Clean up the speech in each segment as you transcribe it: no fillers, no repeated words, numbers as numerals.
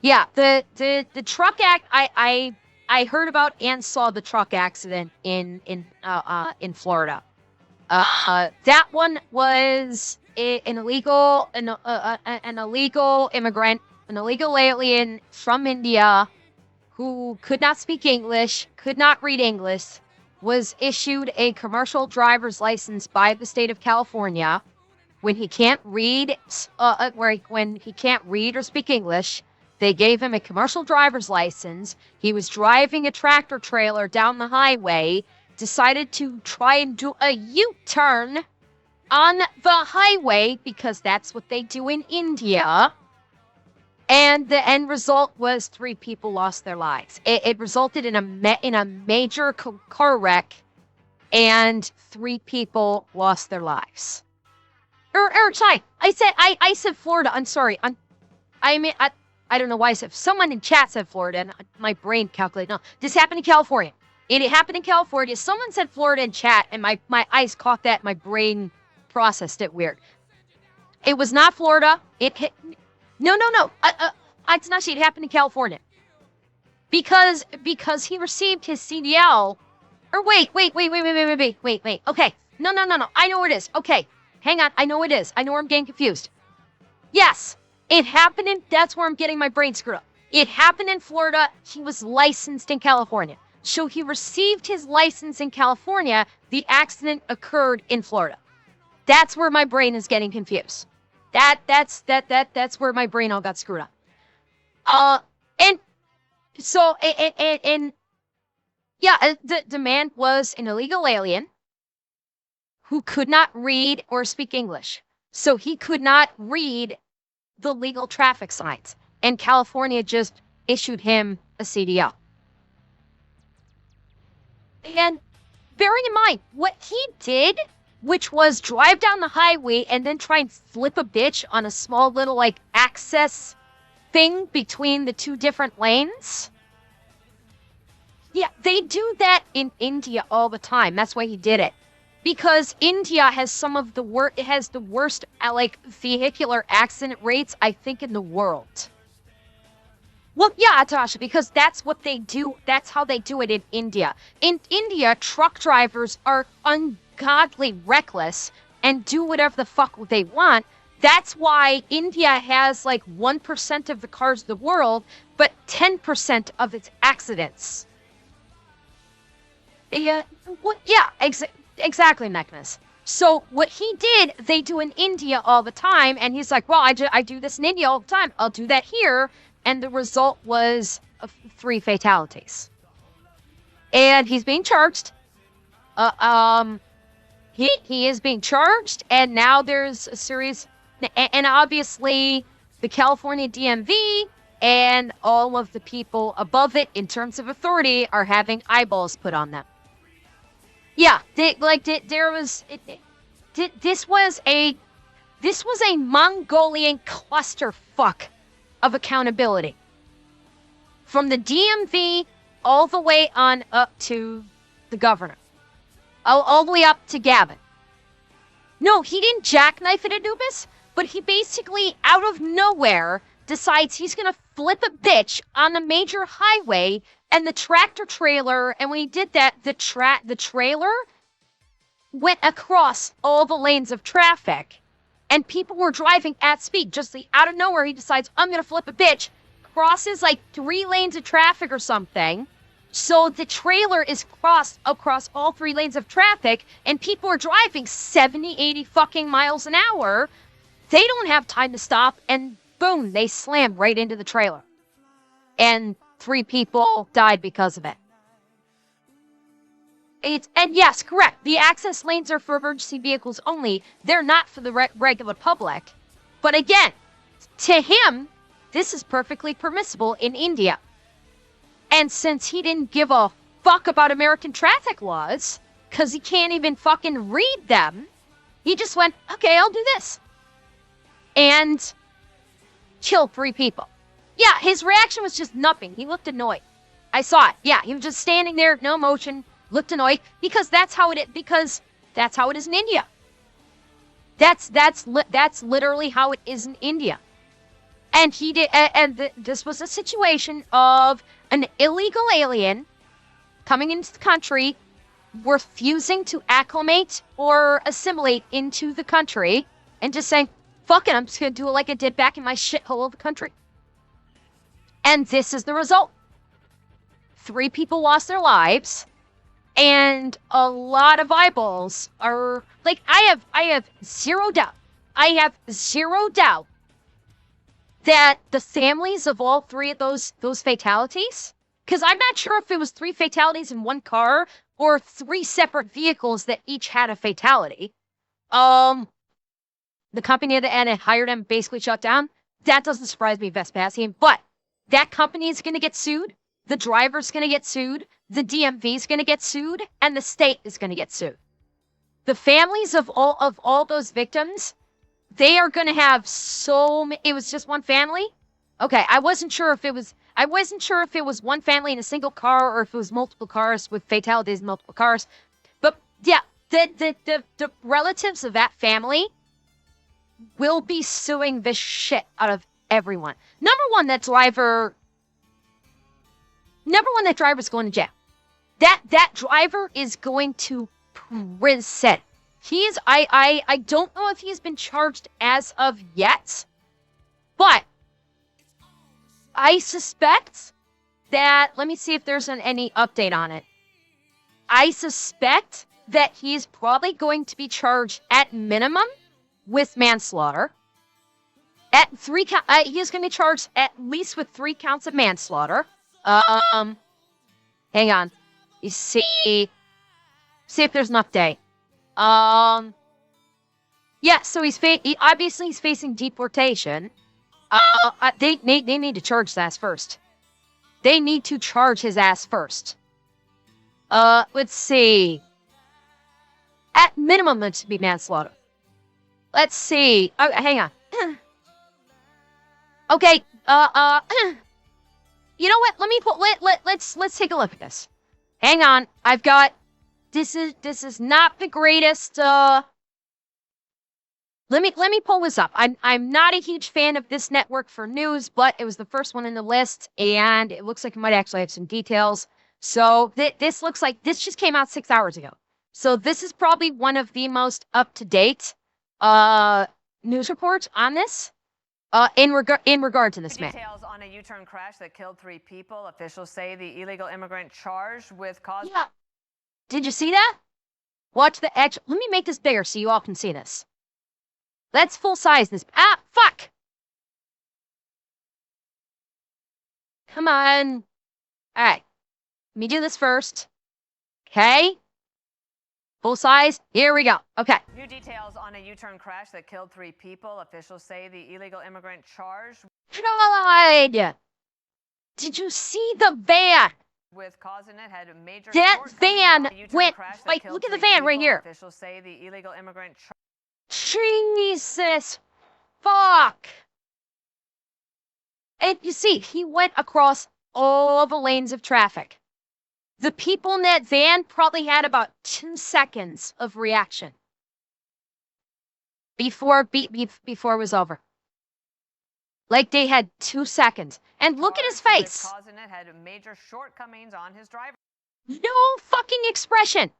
Yeah, the truck I heard about and saw the truck accident in Florida. That one was an illegal immigrant, an illegal alien from India who could not speak English, could not read English, was issued a commercial driver's license by the state of California. When he can't read, when he can't read or speak English, they gave him a commercial driver's license. He was driving a tractor trailer down the highway, decided to try and do a U-turn on the highway because that's what they do in India. And the end result was 3 people lost their lives. It resulted in a major car wreck, and 3 people lost their lives. Sorry, I said Florida. I'm sorry. I don't know why I said. Someone in chat said Florida, and my brain calculated. No, this happened in California. It happened in California. Someone said Florida in chat, and my eyes caught that. My brain processed it weird. It was not Florida. It hit. No. It's not. It happened in California. Because he received his CDL. Or wait. Okay. No. I know where it is. Okay. Hang on. I know it is. I know where I'm getting confused. Yes. It happened in. That's where I'm getting my brain screwed up. It happened in Florida. He was licensed in California. So he received his license in California. The accident occurred in Florida. That's where my brain is getting confused. That's where my brain all got screwed up. And so the man was an illegal alien who could not read or speak English. So he could not read the legal traffic signs. And California just issued him a CDL. And bearing in mind, what he did, which was drive down the highway and then try and flip a bitch on a small little, access thing between the 2 different lanes. Yeah, they do that in India all the time. That's why he did it. Because India has some of the worst, it has the worst, vehicular accident rates, I think, in the world. Well, yeah, Tasha, because that's what they do. That's how they do it in India. In India, truck drivers are ungodly reckless and do whatever the fuck they want. That's why India has 1% of the cars in the world, but 10% of its accidents. Yeah, exactly, Magnus. So what he did, they do in India all the time, and he's like, well, I do this in India all the time. I'll do that here. And the result was 3 fatalities. And he's being charged. He is being charged, and now there's a series, and obviously the California DMV and all of the people above it in terms of authority are having eyeballs put on them. Yeah, this was a Mongolian clusterfuck of accountability. From the DMV all the way on up to the governor. All the way up to Gavin. No, he didn't jackknife it, Anubis, but he basically, out of nowhere, decides he's going to flip a bitch on a major highway, and the tractor trailer, and when he did that, the trailer went across all the lanes of traffic, and people were driving at speed. Just out of nowhere, he decides, I'm going to flip a bitch, crosses 3 lanes of traffic or something. So the trailer is crossed across all 3 lanes of traffic, and people are driving 70, 80 fucking miles an hour. They don't have time to stop, and boom, they slam right into the trailer. And 3 people died because of it. And yes, correct. The access lanes are for emergency vehicles only. They're not for the regular public. But again, to him, this is perfectly permissible in India. And since he didn't give a fuck about American traffic laws, because he can't even fucking read them, he just went, okay, I'll do this. And killed 3 people. Yeah, his reaction was just nothing. He looked annoyed. I saw it. Yeah, he was just standing there, no emotion, looked annoyed, because that's how it is in India. That's literally how it is in India. And he did, and this was a situation of an illegal alien coming into the country, refusing to acclimate or assimilate into the country, and just saying, fuck it, I'm just gonna do it like I did back in my shithole of the country. And this is the result. 3 people lost their lives, and a lot of eyeballs are, like, I have zero doubt. I have zero doubt that the families of all 3 of those fatalities, because I'm not sure if it was 3 fatalities in one car or 3 separate vehicles that each had a fatality. The company that hired him basically shut down. That doesn't surprise me, Vespasian, but that company is going to get sued. The driver's going to get sued. The DMV is going to get sued, and the state is going to get sued. The families of all those victims, they are going to have it was just one family? Okay, I wasn't sure if it was one family in a single car or if it was multiple cars with fatalities in multiple cars. But yeah, the relatives of that family will be suing the shit out of everyone. Number one, that driver's going to jail. That driver is going to prison. I don't know if he's been charged as of yet, but I suspect that, let me see if there's any update on it. I suspect that he's probably going to be charged at minimum with manslaughter. At 3 he's going to be charged at least with 3 counts of manslaughter. Hang on. You see if there's an update. Yeah, so obviously he's facing deportation. They need to charge his ass first. They need to charge his ass first. Let's see. At minimum, it should be manslaughter. Let's see. Oh, hang on. Okay. You know what? Let's take a look at this. Hang on. I've got. This is not the greatest. Let me pull this up. I'm not a huge fan of this network for news, but it was the first one in the list, and it looks like it might actually have some details. So this looks like this just came out 6 hours ago. So this is probably one of the most up-to-date news reports on this. In regard to this man. Details on a U-turn crash that killed 3 people. Officials say the illegal immigrant charged with cause. Yeah. Did you see that? Watch the actual. Let me make this bigger so you all can see this. Let's full size this. Ah, fuck! Come on. All right. Let me do this first. Okay. Full size. Here we go. Okay. New details on a U-turn crash that killed 3 people. Officials say the illegal immigrant charged. God! Did you see the van? With causing it had a major. That van went. Like, look at the van right here. Officials say the illegal immigrant. Jesus, fuck! And you see, he went across all the lanes of traffic. The people in that van probably had about 2 seconds of reaction before it was over. Like they had 2 seconds. And look at his face. Causing it had major shortcomings on his driver. No fucking expression.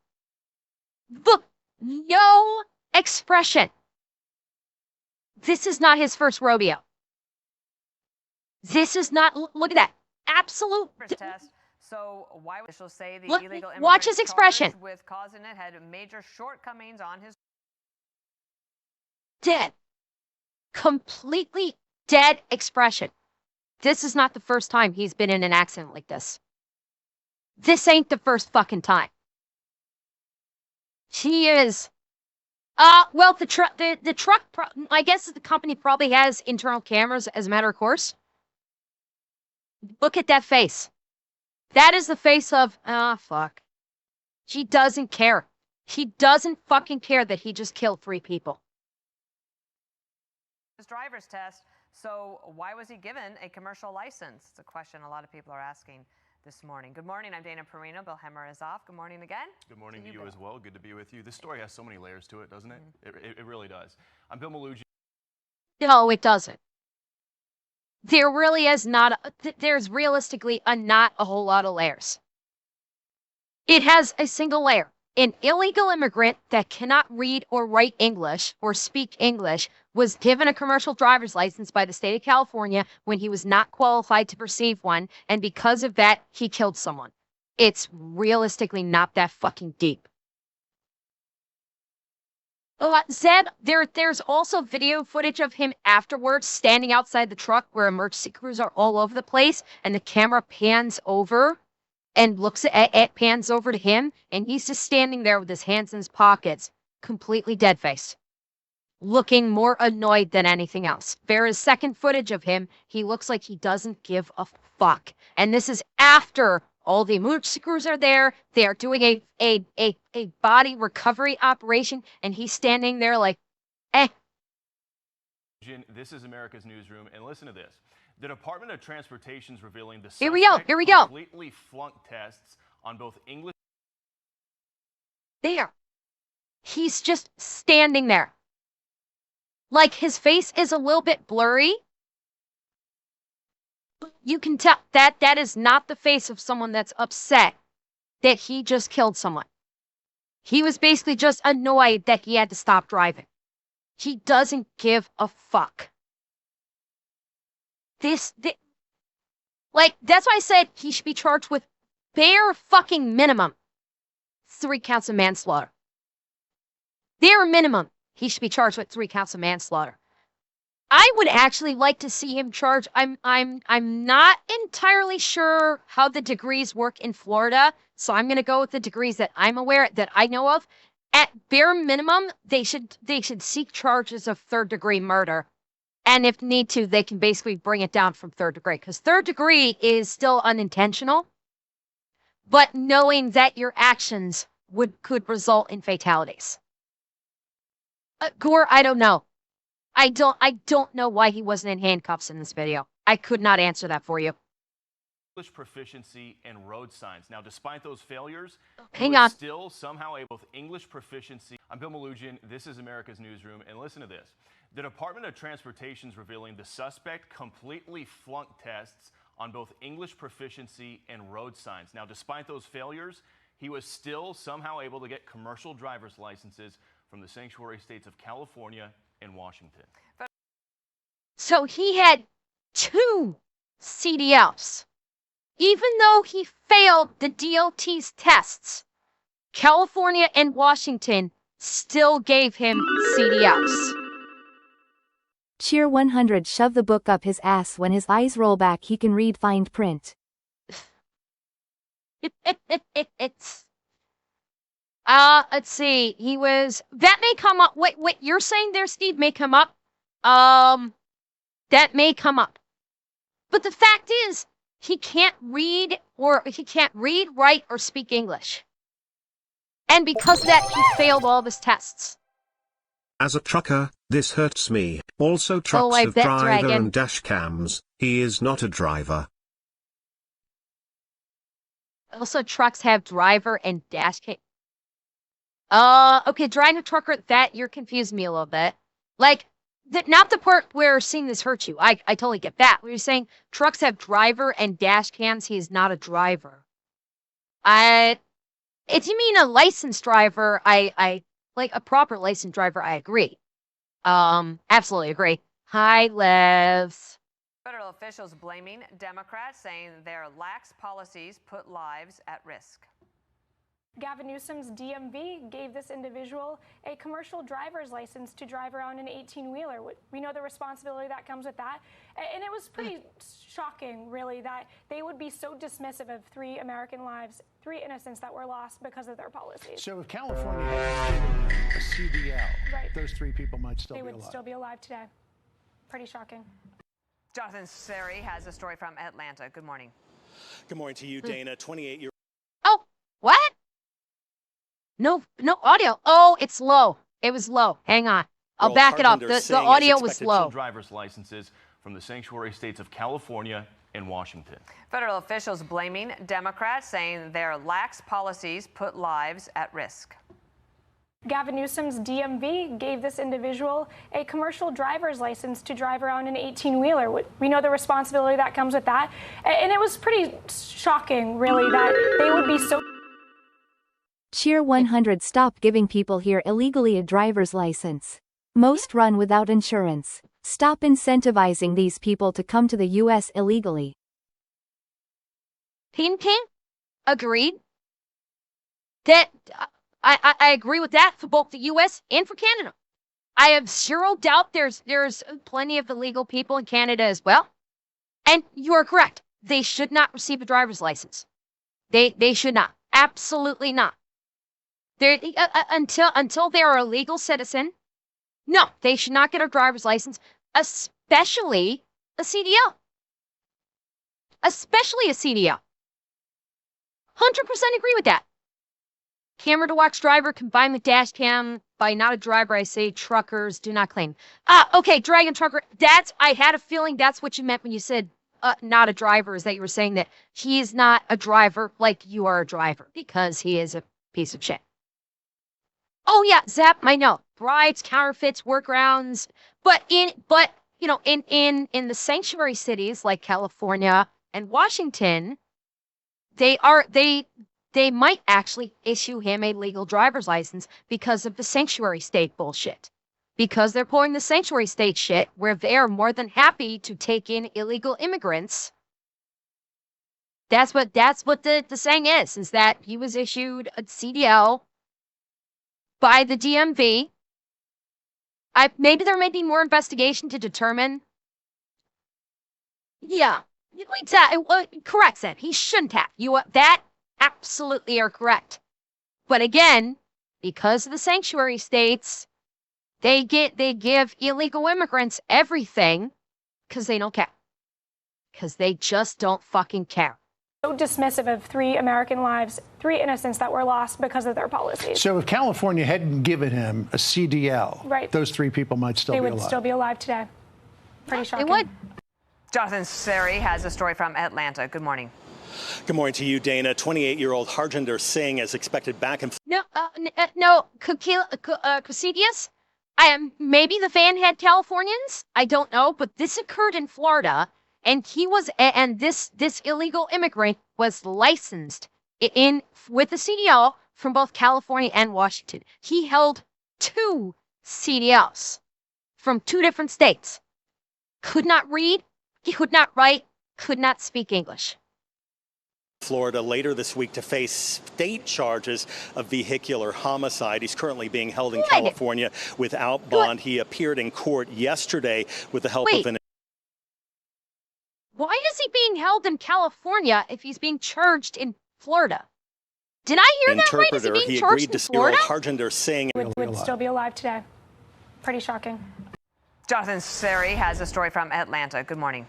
Look, no expression. This is not his first rodeo. This is not. Look at that. Absolute. Test. So why would officials say the illegal immigrant watch his expression. With causing it had major shortcomings on his. Dead. Completely dead expression. This is not the first time he's been in an accident like this. This ain't the first fucking time. He is. Well, the truck, I guess the company probably has internal cameras as a matter of course. Look at that face. That is the face of, fuck. He doesn't care. He doesn't fucking care that he just killed 3 people. His driver's test. So why was he given a commercial license? It's a question a lot of people are asking this morning. Good morning. I'm Dana Perino. Bill Hemmer is off. Good morning again. Good morning to you as well. Good to be with you. This story has so many layers to it, doesn't it? It really does. I'm Bill Malucci. No, it doesn't. there really is not, there's realistically not a whole lot of layers. It has a single layer. An illegal immigrant that cannot read or write English or speak English was given a commercial driver's license by the state of California when he was not qualified to receive one, and because of that, he killed someone. It's realistically not that fucking deep. Zeb, there's also video footage of him afterwards standing outside the truck where emergency crews are all over the place, and the camera pans over and pans over to him, and he's just standing there with his hands in his pockets, completely dead-faced, looking more annoyed than anything else. There is second footage of him. He looks like he doesn't give a fuck. And this is after all the emergency crews are there. They are doing a body recovery operation, and he's standing there like, eh. This is America's Newsroom, and listen to this. The Department of Transportation's revealing the Here we go. completely flunked tests on both English. There. He's just standing there. Like, his face is a little bit blurry. You can tell that is not the face of someone that's upset that he just killed someone. He was basically just annoyed that he had to stop driving. He doesn't give a fuck. That's why I said he should be charged with bare fucking minimum 3 counts of manslaughter. Bare minimum, he should be charged with 3 counts of manslaughter. I would actually like to see him charged. I'm not entirely sure how the degrees work in Florida, so I'm gonna go with the degrees that I'm aware that I know of. At bare minimum, they should seek charges of 3rd-degree murder. And if need to, they can basically bring it down from 3rd degree, because 3rd degree is still unintentional, but knowing that your actions could result in fatalities. Gore, I don't know. I don't know why he wasn't in handcuffs in this video. I could not answer that for you. English proficiency and road signs. Now, despite those failures, Hang on. still somehow able with English proficiency. I'm Bill Malugian. This is America's Newsroom, and listen to this. The Department of Transportation is revealing the suspect completely flunked tests on both English proficiency and road signs. Now, despite those failures, he was still somehow able to get commercial driver's licenses from the sanctuary states of California and Washington. So he had 2 CDLs. Even though he failed the DOT's tests, California and Washington still gave him CDLs. Cheer 100 shove the book up his ass. When his eyes roll back he can read fine print. Let's see. He was, that may come up. Wait, you're saying there, Steve, may come up? That may come up. But the fact is, he can't read, write, or speak English. And because of that, he failed all of his tests. As a trucker, this hurts me. Also, trucks have driver and dash cams. He is not a driver. Also, trucks have driver and dash cam. Okay, driving a trucker, that you're confusing me a little bit. Like, not the part where seeing this hurt you. I totally get that. When you're saying trucks have driver and dash cams, he is not a driver. If you mean a licensed driver, I like a proper licensed driver, I agree. Absolutely agree. Hi, Levs. Federal officials blaming Democrats, saying their lax policies put lives at risk. Gavin Newsom's DMV gave this individual a commercial driver's license to drive around an 18-wheeler. We know the responsibility that comes with that. And it was pretty shocking, really, that they would be so dismissive of 3 American lives, 3 innocents that were lost because of their policies. So if California had given a CDL, right, those 3 people might still be alive. They would still be alive today. Pretty shocking. Jonathan Seri has a story from Atlanta. Good morning. Good morning to you, Dana. 28-year-old. Oh, what? No audio. Oh, it's low. It was low. Hang on. I'll back it up. The audio was low. Driver's licenses from the sanctuary states of California and Washington. Federal officials blaming Democrats, saying their lax policies put lives at risk. Gavin Newsom's DMV gave this individual a commercial driver's license to drive around an 18-wheeler. We know the responsibility that comes with that. And it was pretty shocking, really, that they would be so... Cheer 100 Stop giving people here illegally a driver's license. Most run without insurance. Stop incentivizing these people to come to the U.S. illegally. Ping Ping? Agreed. That I agree with that for both the U.S. and for Canada. I have zero doubt there's plenty of illegal people in Canada as well. And you are correct. They should not receive a driver's license. They should not. Absolutely not. Until they are a legal citizen, no, they should not get a driver's license, especially a CDL. Especially a CDL. 100% agree with that. Camera to watch driver combined with dash cam. By not a driver, I say truckers do not claim. Okay, Dragon Trucker. I had a feeling that's what you meant when you said not a driver, is that you were saying that he is not a driver like you are a driver, because he is a piece of shit. Oh yeah, Zap, I know. Bribes, counterfeits, workarounds. But in the sanctuary cities like California and Washington, they might actually issue him a legal driver's license because of the sanctuary state bullshit. Because they're pulling the sanctuary state shit where they're more than happy to take in illegal immigrants. That's what the saying is that he was issued a CDL by the DMV. Maybe there may be more investigation to determine. Yeah, correct, Sam. He shouldn't have. That absolutely are correct. But again, because of the sanctuary states, they give illegal immigrants everything because they don't care. Because they just don't fucking care. So dismissive of 3 American lives, 3 innocents that were lost because of their policies. So if California hadn't given him a CDL, right, those 3 people might still be alive. They would still be alive today. Pretty shocking. They would. Jonathan Seri has a story from Atlanta. Good morning. Good morning to you, Dana. 28-year-old Harjinder Singh is expected back in... No, Casidius? Maybe the van had Californians? I don't know, but this occurred in Florida, and this illegal immigrant was licensed with a CDL from both California and Washington. He held 2 CDLs from 2 different states. Could not read, could not write, could not speak English. Florida later this week to face state charges of vehicular homicide. He's currently being held in California without bond. He appeared in court yesterday with the help of an... Why is he being held in California if he's being charged in Florida? Did I hear that right? Is he being charged in Florida? Harjinder Singh would still be alive today. Pretty shocking. Jonathan Seri has a story from Atlanta. Good morning.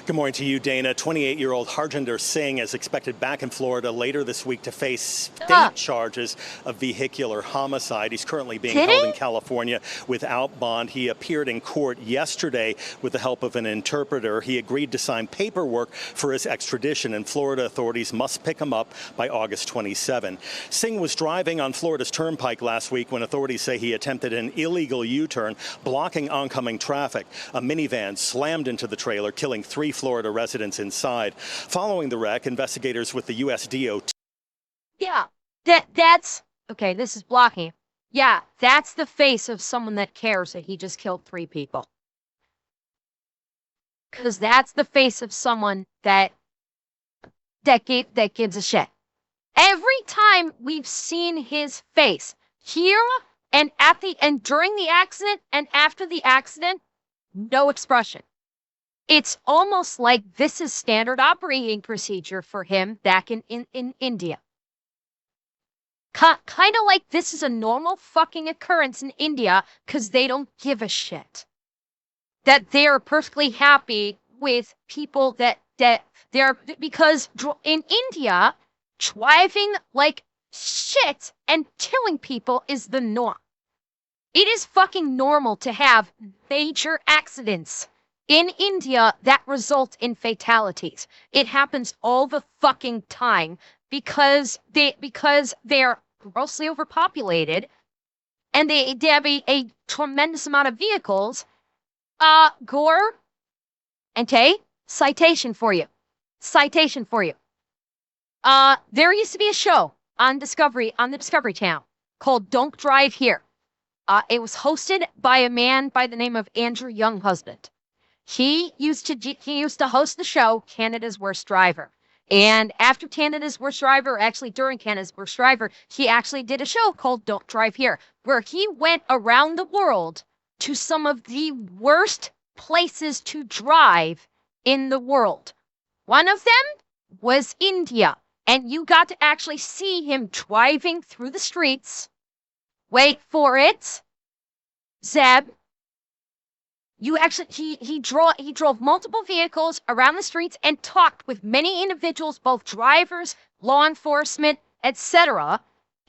Good morning to you, Dana. 28-year-old Harjinder Singh is expected back in Florida later this week to face state charges of vehicular homicide. He's currently being held in California without bond. He appeared in court yesterday with the help of an interpreter. He agreed to sign paperwork for his extradition, and Florida authorities must pick him up by August 27. Singh was driving on Florida's Turnpike last week when authorities say he attempted an illegal U-turn, blocking oncoming traffic. A minivan slammed into the trailer, killing 3 Florida residents inside. Following the wreck, investigators with the U.S. DOT... Yeah, that's... Okay, this is blocking. Yeah, that's the face of someone that cares that he just killed 3 people. Because that's the face of someone that gives a shit. Every time we've seen his face, here and during the accident and after the accident, no expression. It's almost like this is standard operating procedure for him back in India. Kind of like this is a normal fucking occurrence in India because they don't give a shit. That they're perfectly happy with people that they're... Because in India, driving like shit and killing people is the norm. It is fucking normal to have major accidents in India that result in fatalities. It happens all the fucking time because they're grossly overpopulated and they have a tremendous amount of vehicles. Gore and Tay, citation for you. Citation for you. There used to be a show on the Discovery Channel called Don't Drive Here. It was hosted by a man by the name of Andrew Younghusband. He used to host the show Canada's Worst Driver. And after Canada's Worst Driver, actually during Canada's Worst Driver, he actually did a show called Don't Drive Here, where he went around the world to some of the worst places to drive in the world. One of them was India. And you got to actually see him driving through the streets. Wait for it. Zeb. He drove multiple vehicles around the streets and talked with many individuals, both drivers, law enforcement, etc.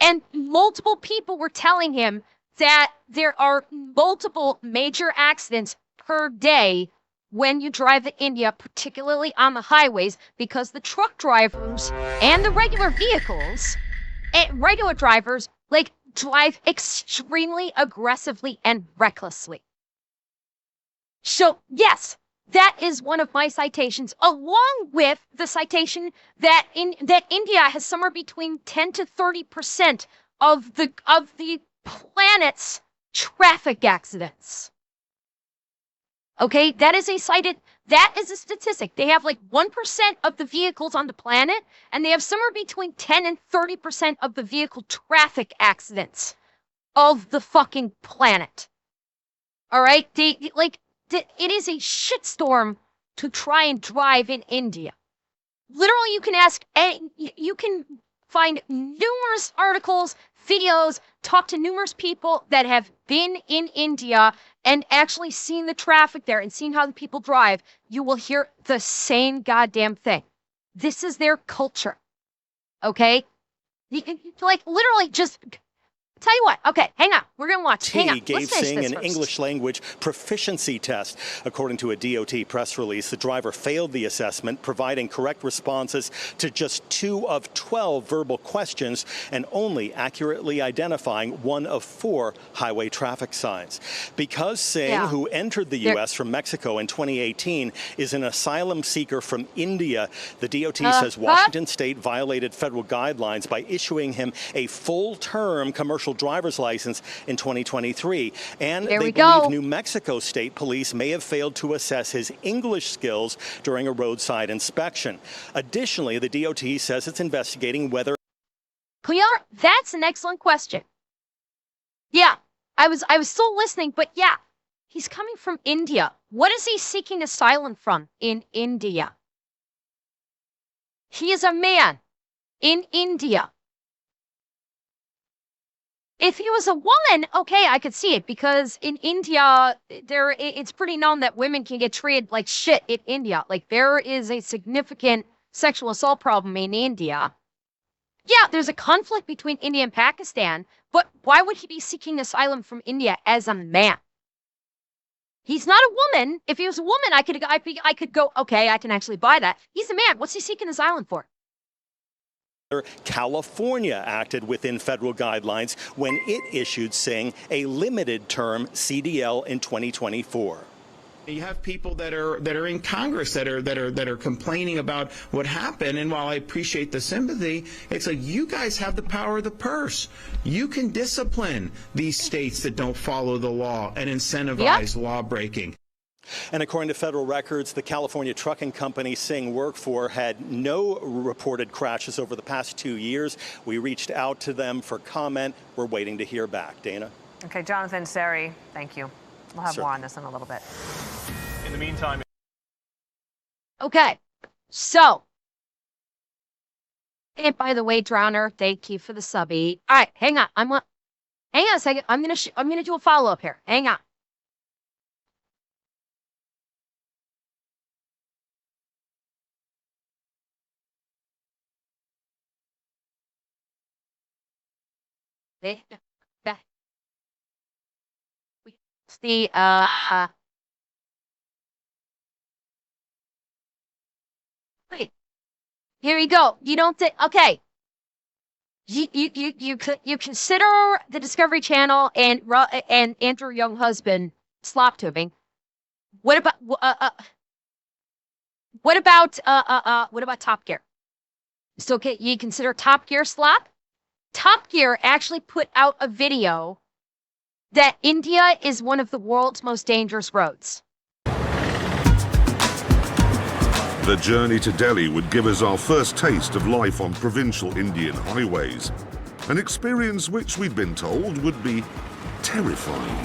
And multiple people were telling him that there are multiple major accidents per day when you drive in India, particularly on the highways, because the truck drivers and the regular vehicles, regular drivers, like, drive extremely aggressively and recklessly. So, yes, that is one of my citations, along with the citation that India has somewhere between 10 to 30% of the planet's traffic accidents. Okay, that is a statistic. They have like 1% of the vehicles on the planet, and they have somewhere between 10 and 30% of the vehicle traffic accidents of the fucking planet. All right, it is a shitstorm to try and drive in India. Literally, you can find numerous articles, videos, talk to numerous people that have been in India and actually seen the traffic there and seen how the people drive. You will hear the same goddamn thing. This is their culture. Okay? Like, literally just... Tell you what, okay, hang on. We're going to watch. Hang on. Gave Singh an English language proficiency test. According to a DOT press release, the driver failed the assessment, providing correct responses to just 2 of 12 verbal questions and only accurately identifying 1 of 4 highway traffic signs. Because Singh, who entered the U.S. from Mexico in 2018, is an asylum seeker from India, the DOT says Washington State violated federal guidelines by issuing him a full-term commercial driver's license in 2023. And they believe New Mexico State Police may have failed to assess his English skills during a roadside inspection. Additionally, the DOT says it's investigating whether... That's an excellent question. Yeah, I was still listening, but yeah, he's coming from India. What is he seeking asylum from in India? He is a man in India. If he was a woman, okay, I could see it, because in India, it's pretty known that women can get treated like shit in India. Like, there is a significant sexual assault problem in India. Yeah, there's a conflict between India and Pakistan, but why would he be seeking asylum from India as a man? He's not a woman. If he was a woman, I could go, okay, I can actually buy that. He's a man. What's he seeking asylum for? California acted within federal guidelines when it issued Singh a limited term CDL in 2024. You have people that are in Congress that are complaining about what happened, and while I appreciate the sympathy, it's like, you guys have the power of the purse. You can discipline these states that don't follow the law and incentivize law breaking. And according to federal records, the California trucking company Singh worked for had no reported crashes over the past 2 years. We reached out to them for comment. We're waiting to hear back. Dana? Okay, Jonathan Seri, thank you. We'll have more on this in a little bit. In the meantime... Okay, so... And by the way, Drowner, thank you for the subby. All right, hang on. Hang on a second. I'm gonna do a follow-up here. Hang on. Wait, here we go. You don't think, okay. You consider the Discovery Channel and Andrew Young husband slop tubing. What about Top Gear? So you consider Top Gear slop? Top Gear actually put out a video that India is one of the world's most dangerous roads. The journey to Delhi would give us our first taste of life on provincial Indian highways, an experience which we'd been told would be terrifying.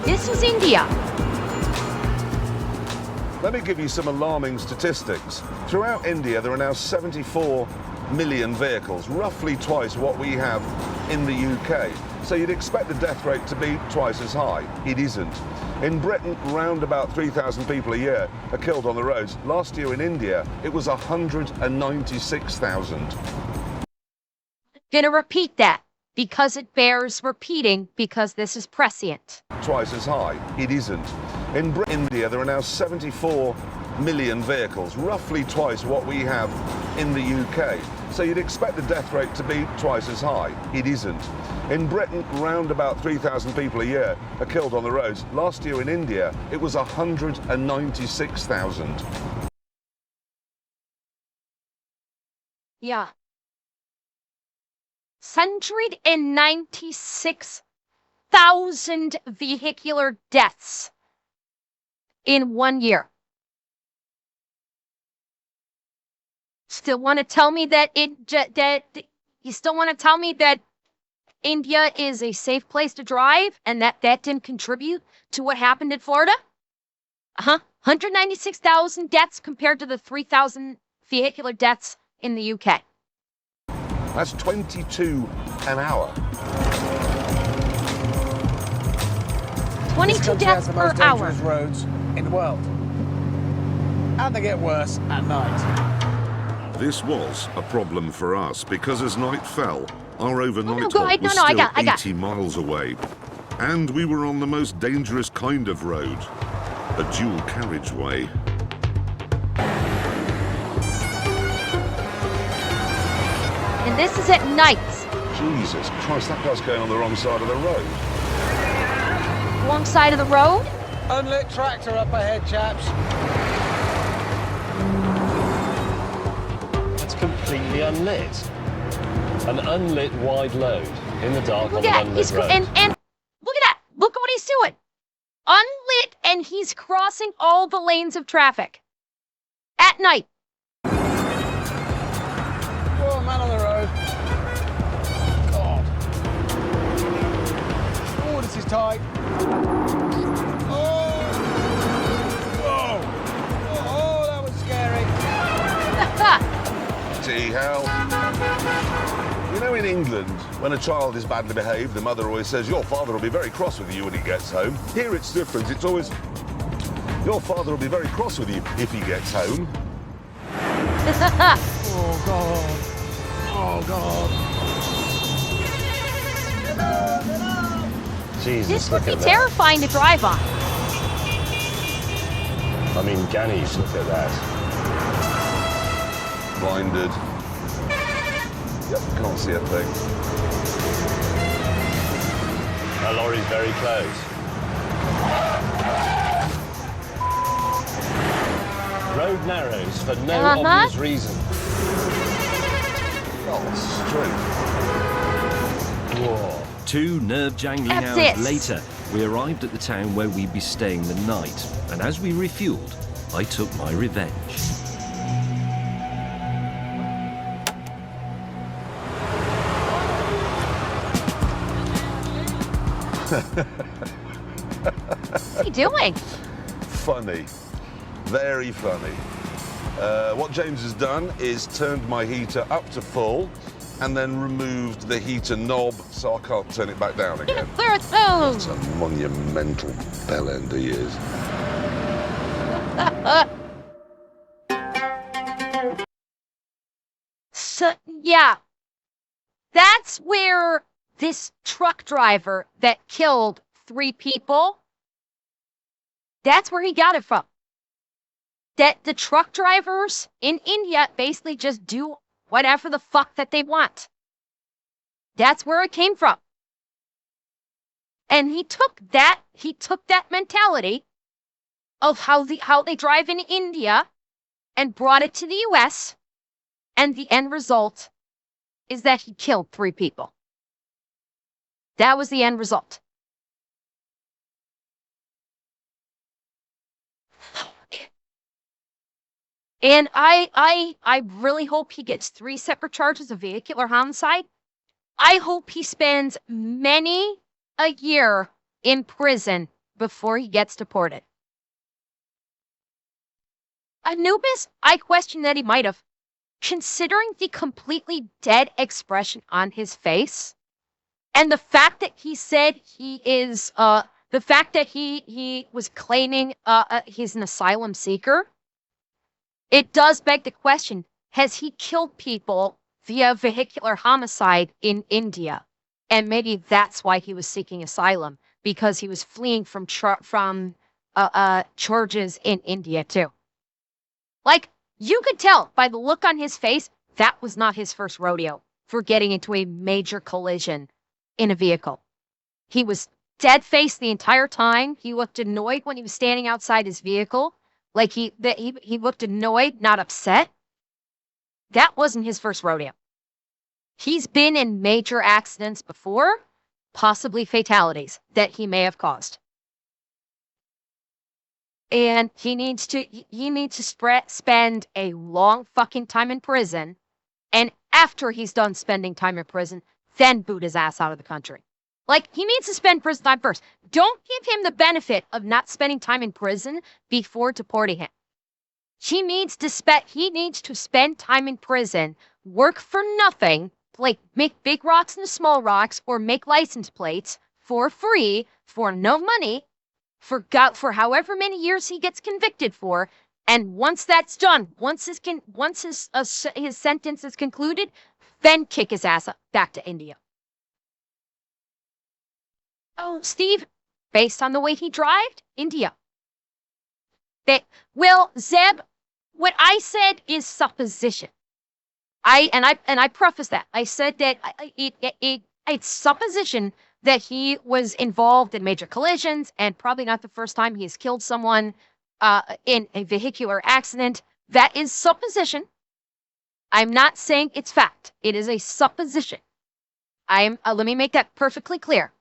This is India. Let me give you some alarming statistics. Throughout India, there are now 74 million vehicles, roughly twice what we have in the UK. So you'd expect the death rate to be twice as high. It isn't. In Britain, round about 3,000 people a year are killed on the roads. Last year in India, it was 196,000. Gonna repeat that because it bears repeating because this is prescient. Twice as high. It isn't. In India, there are now 74 million vehicles, roughly twice what we have in the UK. So you'd expect the death rate to be twice as high. It isn't. In Britain, round about 3,000 people a year are killed on the roads. Last year in India, it was 196,000. Yeah. 196,000 vehicular deaths in 1 year. Still want to tell me that you still want to tell me that India is a safe place to drive and that didn't contribute to what happened in Florida? 196,000 deaths compared to the 3,000 vehicular deaths in the UK. That's 22 an hour. 22 deaths per hour. This country has the most dangerous roads in the world. And they get worse at night. This was a problem for us because as night fell, our overnight go halt ahead. was No, still I got 80 miles away. And we were on the most dangerous kind of road, a dual carriageway. And this is at night. Jesus Christ, that guy's going on the wrong side of the road. Wrong side of the road? Unlit tractor up ahead, chaps. It's completely unlit. An unlit wide load in the dark Look on at an that. unlit road. And look at that. Look at what he's doing. Unlit, and he's crossing all the lanes of traffic. At night. Oh, man on the road. God. Oh, this is tight. Oh. Whoa. Oh, that was scary. Bloody hell. You know, in England, when a child is badly behaved, the mother always says, your father will be very cross with you when he gets home. Here it's different. It's always, your father will be very cross with you if he gets home. Oh, God. Oh, God. Jesus, This would look be at that. terrifying to drive on. I mean, Ganesh, look at that. Blinded. Yep, can't see a thing. That lorry's very close. Road narrows for no obvious reason. Oh, straight. Whoa. 2 nerve-jangling hours later, we arrived at the town where we'd be staying the night. And as we refueled, I took my revenge. What's he doing? Funny. Very funny. What James has done is turned my heater up to full and then removed the heater knob so I can't turn it back down again. That's a monumental bellend he is. So, yeah. That's where this truck driver that killed 3 people, that's where he got it from. That the truck drivers in India basically just do whatever the fuck that they want. That's where it came from. And he took that mentality of how they drive in India and brought it to the US, and the end result is that he killed 3 people. That was the end result. And I really hope he gets 3 separate charges of vehicular homicide. I hope he spends many a year in prison before he gets deported. Anubis, I question that he might have. Considering the completely dead expression on his face, and the fact that he said he is, the fact that he was claiming he's an asylum seeker, it does beg the question, has he killed people via vehicular homicide in India? And maybe that's why he was seeking asylum, because he was fleeing from charges in India too. Like, you could tell by the look on his face, that was not his first rodeo for getting into a major collision in a vehicle. He was dead-faced the entire time. He looked annoyed when he was standing outside his vehicle. Like, he looked annoyed, not upset. That wasn't his first rodeo. He's been in major accidents before, possibly fatalities that he may have caused. And he needs to spend a long fucking time in prison, and after he's done spending time in prison, then boot his ass out of the country. Like, he needs to spend prison time first. Don't give him the benefit of not spending time in prison before deporting him. He needs to spend time in prison, work for nothing, like make big rocks into small rocks, or make license plates for free, for no money, for however many years he gets convicted for, and once that's done, once his sentence is concluded, then kick his ass back to India. Oh, Steve, based on the way he drove, India. Zeb, what I said is supposition. I preface that. I said that it's supposition that he was involved in major collisions, and probably not the first time he has killed someone in a vehicular accident. That is supposition. I'm not saying it's fact. It is a supposition. Let me make that perfectly clear.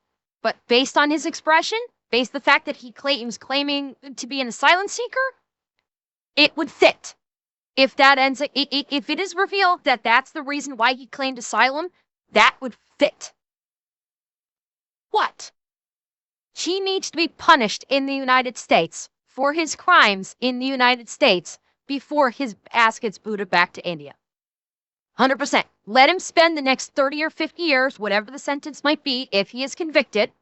But based on his expression, based on the fact that he was claiming to be an asylum seeker, it would fit. If it is revealed that that's the reason why he claimed asylum, that would fit. What? He needs to be punished in the United States for his crimes in the United States before his ass gets booted back to India. 100%. Let him spend the next 30 or 50 years, whatever the sentence might be, if he is convicted.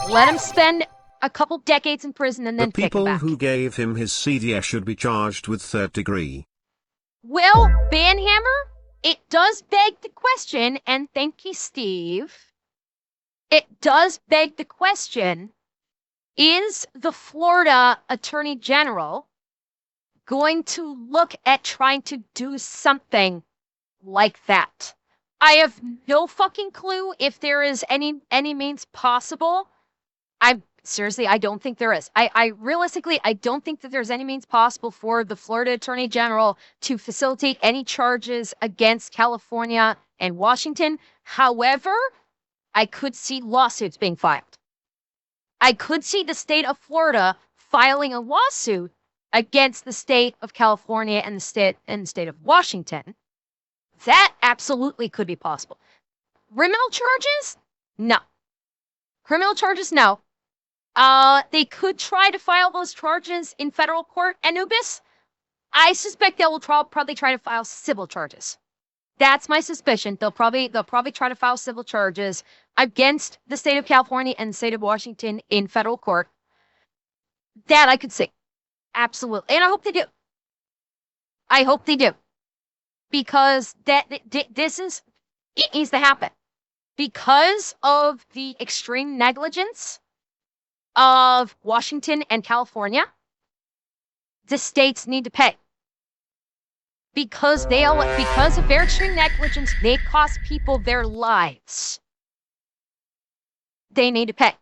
Let him spend a couple decades in prison and then the people kick him back. Who gave him his CDS should be charged with 3rd degree. Well, Banhammer, it does beg the question, and thank you, Steve. It does beg the question, is the Florida Attorney General going to look at trying to do something like that? I have no fucking clue if there is any means possible. Seriously, I don't think there is. Realistically, I don't think that there's any means possible for the Florida Attorney General to facilitate any charges against California and Washington. However, I could see lawsuits being filed. I could see the state of Florida filing a lawsuit against the state of California and the state of Washington. That absolutely could be possible. Criminal charges? No. Criminal charges? No. They could try to file those charges in federal court. Anubis, I suspect they will probably try to file civil charges. That's my suspicion. They'll probably try to file civil charges against the state of California and the state of Washington in federal court. That I could see. Absolutely. And I hope they do. I hope they do. Because it needs to happen. Because of the extreme negligence of Washington and California, the states need to pay. because of their extreme negligence, they cost people their lives. They need to pay.